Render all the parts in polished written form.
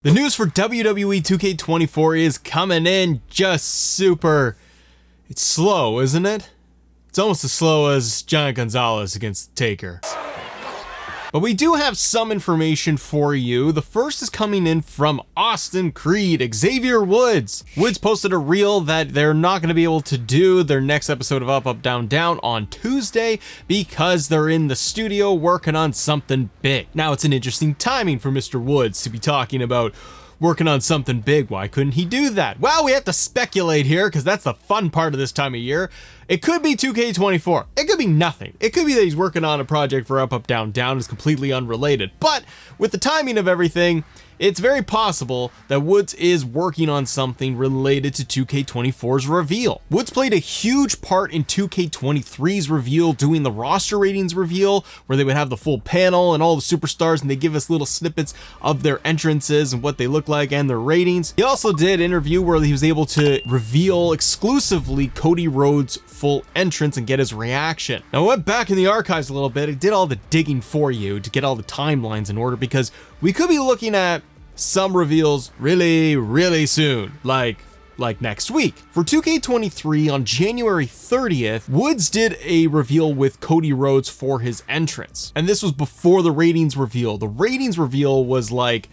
The news for WWE 2K24 is coming in just super... It's slow, isn't it? It's almost as slow as Giant Gonzalez against Taker. But we do have some information for you. The first is coming in from Austin Creed, Xavier Woods. Woods posted a reel that they're not going to be able to do their next episode of Up, Up, Down, Down on Tuesday because they're in the studio working on something big. Now, it's an interesting timing for Mr. Woods to be talking about working on something big. Why couldn't he do that? Well, we have to speculate here because that's the fun part of this time of year. It could be 2K24. It could be nothing. It could be that he's working on a project for Up, Up, Down, Down. It's completely unrelated. But with the timing of everything, it's very possible that Woods is working on something related to 2K24's reveal. Woods played a huge part in 2K23's reveal, doing the roster ratings reveal, where they would have the full panel and all the superstars, and they give us little snippets of their entrances and what they look like and their ratings. He also did an interview where he was able to reveal exclusively Cody Rhodes' full entrance and get his reaction. Now, I went back in the archives a little bit. I did all the digging for you to get all the timelines in order because we could be looking at some reveals really soon, like next week. For 2K23 on January 30th, Woods did a reveal with Cody Rhodes for his entrance. And this was before the ratings reveal. The ratings reveal was like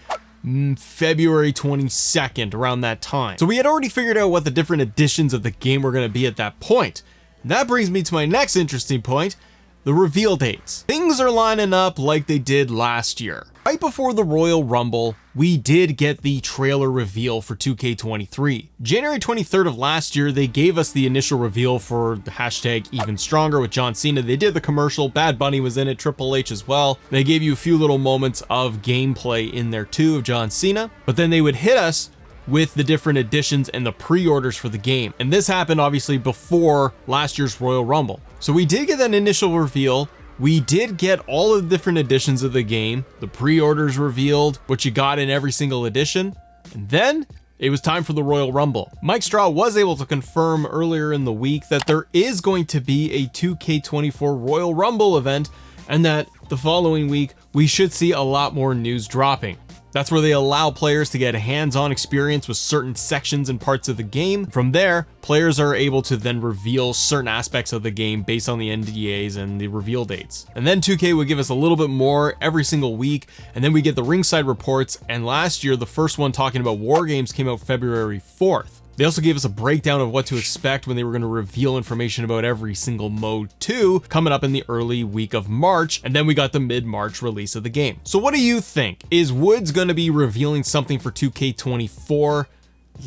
February 22nd, around that time. So we had already figured out what the different editions of the game were going to be at that point. And that brings me to my next interesting point, the reveal dates. Things are lining up like they did last year. Right before the Royal Rumble, we did get the trailer reveal for 2K23. January 23rd of last year, they gave us the initial reveal for the hashtag Even Stronger with John Cena. They did the commercial, Bad Bunny was in it, Triple H as well. They gave you a few little moments of gameplay in there too of John Cena, but then they would hit us with the different editions and the pre-orders for the game. And this happened obviously before last year's Royal Rumble. So we did get that initial reveal. We did get all of the different editions of the game, the pre-orders revealed, what you got in every single edition, and then it was time for the Royal Rumble. Mike Straw was able to confirm earlier in the week that there is going to be a 2K24 Royal Rumble event, and that the following week we should see a lot more news dropping. That's where they allow players to get a hands-on experience with certain sections and parts of the game. From there, players are able to then reveal certain aspects of the game based on the NDAs and the reveal dates. And then 2K would give us a little bit more every single week, and then we get the ringside reports. And last year, the first one talking about War Games came out February 4th. They also gave us a breakdown of what to expect when they were going to reveal information about every single mode too, coming up in the early week of March, and then we got the mid-March release of the game. So what do you think? Is Woods going to be revealing something for 2K24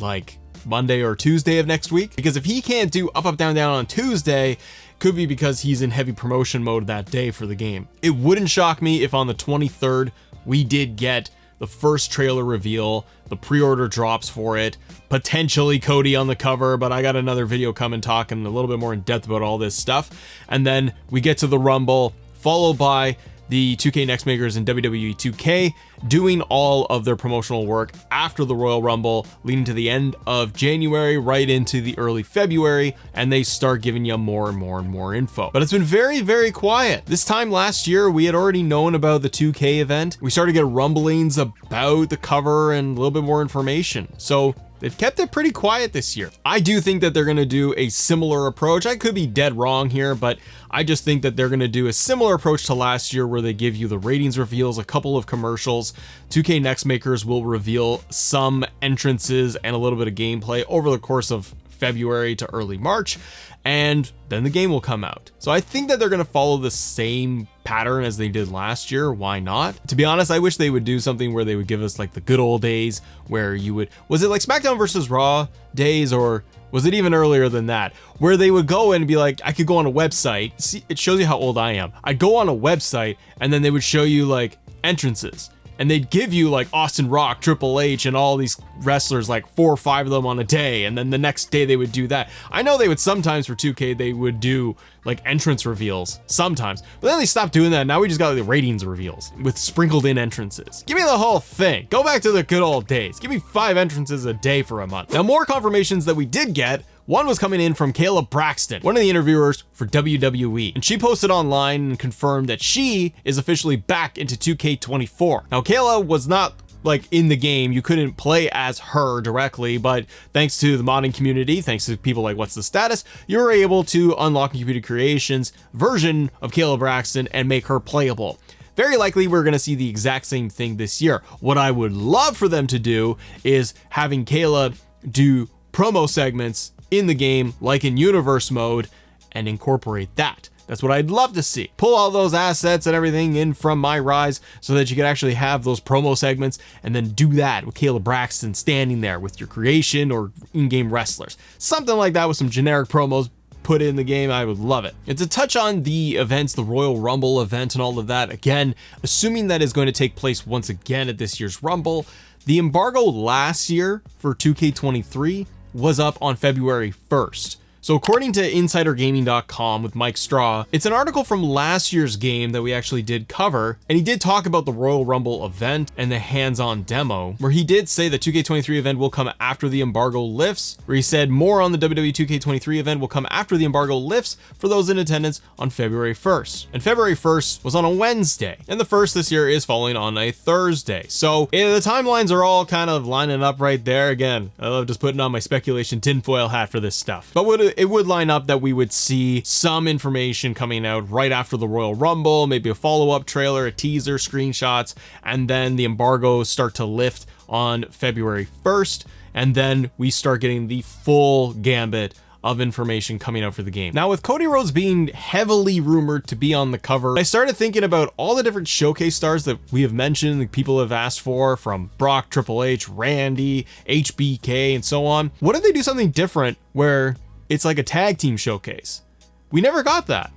like Monday or Tuesday of next week? Because if he can't do Up, Up, Down, Down on Tuesday, could be because he's in heavy promotion mode that day for the game. It wouldn't shock me if on the 23rd we did get the first trailer reveal, the pre-order drops for it, potentially Cody on the cover, but I got another video coming talking a little bit more in depth about all this stuff. And then we get to the Rumble, followed by the 2K Next Makers and WWE 2K doing all of their promotional work after the Royal Rumble, leading to the end of January, right into the early February, and they start giving you more and more info. But it's been very quiet. This time last year, we had already known about the 2K event. We started to get rumblings about the cover and a little bit more information. So they've kept it pretty quiet this year. I do think that they're going to do a similar approach. I could be dead wrong here, but I just think that they're going to do a similar approach to last year where they give you the ratings reveals, a couple of commercials. 2K Next Makers will reveal some entrances and a little bit of gameplay over the course of February to early March, and then the game will come out. So I think that they're going to follow the same pattern as they did last year. Why not? To be honest, I wish they would do something where they would give us like the good old days where you would, was it like SmackDown versus Raw days, or was it even earlier than that, where they would go in and be like, I could go on a website. See, it shows you how old I am. I'd go on a website and then they would show you like entrances. And they'd give you like Austin Rock, Triple H, and all these wrestlers, like 4 or 5 of them on a day. And then the next day they would do that. I know they would sometimes for 2K, they would do like entrance reveals sometimes, but then they stopped doing that. Now we just got the ratings reveals with sprinkled in entrances. Give me the whole thing. Go back to the good old days. Give me 5 entrances a day for a month. Now, more confirmations that we did get. One was coming in from Kayla Braxton, one of the interviewers for WWE, and she posted online and confirmed that she is officially back into 2K24. Now, Kayla was not like in the game. You couldn't play as her directly, but thanks to the modding community, thanks to people like What's the Status, you're able to unlock Computer Creations version of Kayla Braxton and make her playable. Very likely we're going to see the exact same thing this year. What I would love for them to do is having Kayla do promo segments in the game, like in universe mode, and incorporate that. That's what I'd love to see. Pull all those assets and everything in from My Rise so that you could actually have those promo segments and then do that with Kayla Braxton standing there with your creation or in-game wrestlers. Something like that with some generic promos put in the game. I would love it. And to touch on the events, the Royal Rumble event and all of that, again, assuming that is going to take place once again at this year's Rumble, the embargo last year for 2K23 was up on February 1st. So according to InsiderGaming.com with Mike Straw, it's an article from last year's game that we actually did cover, and he did talk about the Royal Rumble event and the hands-on demo, where he did say the 2K23 event will come after the embargo lifts, where he said more on the WWE 2K23 event will come after the embargo lifts for those in attendance on February 1st. And February 1st was on a Wednesday, and the 1st this year is falling on a Thursday. So the timelines are all kind of lining up right there. Again, I love just putting on my speculation tinfoil hat for this stuff. But it would line up that we would see some information coming out right after the Royal Rumble, maybe a follow-up trailer, a teaser, screenshots, and then the embargoes start to lift on February 1st, and then we start getting the full gambit of information coming out for the game. Now, with Cody Rhodes being heavily rumored to be on the cover, I started thinking about all the different showcase stars that we have mentioned, that people have asked for, from Brock, Triple H, Randy, HBK, and so on. What if they do something different where it's like a tag team showcase? We never got that.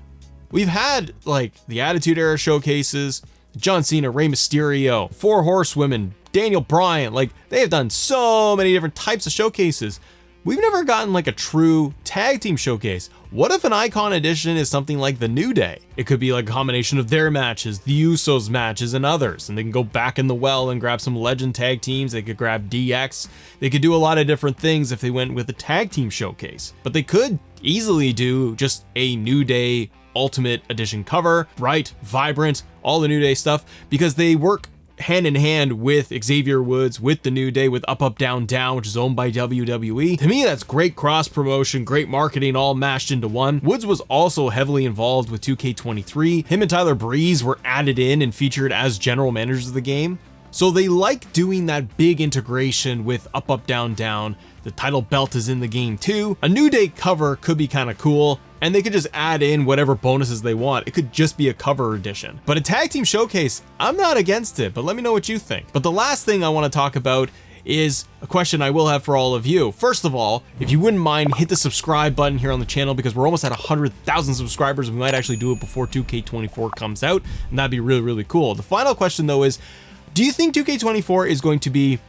We've had like the Attitude Era showcases, John Cena, Rey Mysterio, 4 Horsewomen, Daniel Bryan. Like, they have done so many different types of showcases. We've never gotten like a true tag team showcase. What if an Icon Edition is something like the New Day? It could be like a combination of their matches, the Usos matches, and others, and they can go back in the well and grab some legend tag teams. They could grab DX. They could do a lot of different things if they went with a tag team showcase, but they could easily do just a New Day Ultimate Edition cover, bright, vibrant, all the New Day stuff, because they work hand in hand with Xavier Woods, with the New Day, with Up Up Down Down, which is owned by WWE. To me, that's great cross promotion, great marketing, all mashed into one. Woods was also heavily involved with 2K23. Him and Tyler Breeze were added in and featured as general managers of the game. So they like doing that big integration with Up Up Down Down. The title belt is in the game too. A New Day cover could be kind of cool, and they could just add in whatever bonuses they want. It could just be a cover edition. But a tag team showcase, I'm not against it, but let me know what you think. But the last thing I want to talk about is a question I will have for all of you. First of all, if you wouldn't mind, hit the subscribe button here on the channel, because we're almost at 100,000 subscribers. We might actually do it before 2K24 comes out, and that'd be really, really cool. The final question though is, do you think 2K24 is going to be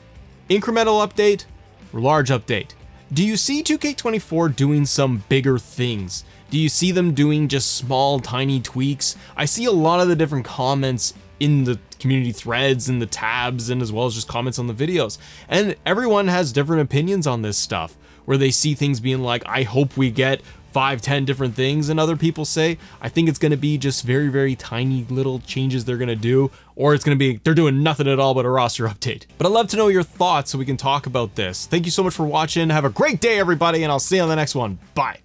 incremental update or large update? Do you see 2K24 doing some bigger things? Do you see them doing just small, tiny tweaks? I see a lot of the different comments in the community threads and the tabs, and as well as just comments on the videos. And everyone has different opinions on this stuff, where they see things being like, I hope we get 5-10 different things, and other people say, I think it's going to be just very, very tiny little changes they're going to do, or it's going to be they're doing nothing at all but a roster update. But I'd love to know your thoughts so we can talk about this. Thank you so much for watching. Have a great day, everybody, and I'll see you on the next one. Bye.